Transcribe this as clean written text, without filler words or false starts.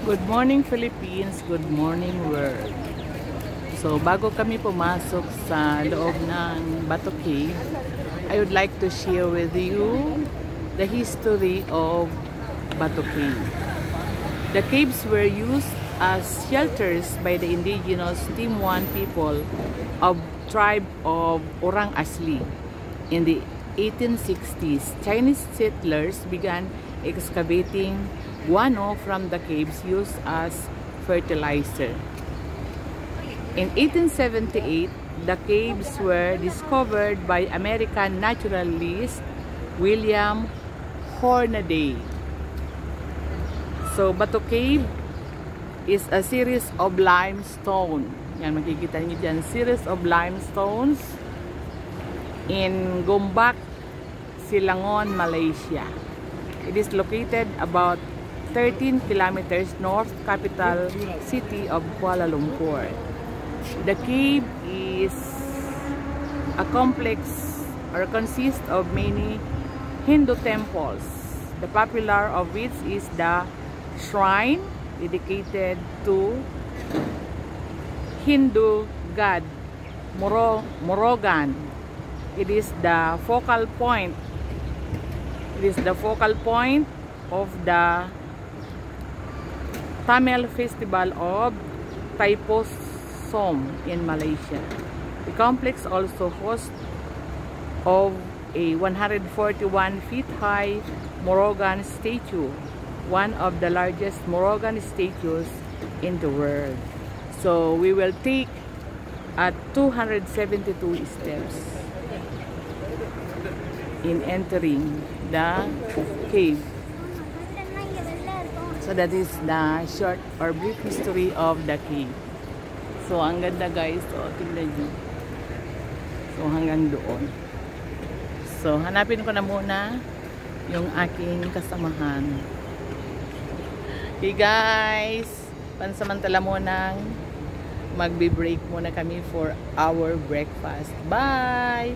Good morning Philippines, good morning world. So bago kami pumasok sa loob ng Bato Cave, I would like to share with you the history of Bato Cave. The caves were used as shelters by the indigenous Timuan people of tribe of Orang Asli. In the 1860s, Chinese settlers began excavating guano from the caves used as fertilizer. In 1878, the caves were discovered by American naturalist William Hornaday. So, Bato Cave is a series of limestone. Yan, makikita niyo dyan, series of limestones in Gombak, Silangon, Malaysia. It is located about 13 kilometers north capital city of Kuala Lumpur. The cave is a complex or consists of many Hindu temples. The popular of which is the shrine dedicated to Hindu god Murugan. It is the focal point. It is the focal point of the Tamil festival of Thaipusam in Malaysia. The complex also hosts of a 141 feet high Murugan statue, one of the largest Murugan statues in the world. So we will take at 272 steps in entering the cave. So that is the short or brief history of the cave. So ang ganda guys, so tingnan nyo. So hanggang doon. So hanapin ko na muna yung aking kasamahan. Okay guys, pansamantala munang magbe-break muna kami for our breakfast. Bye!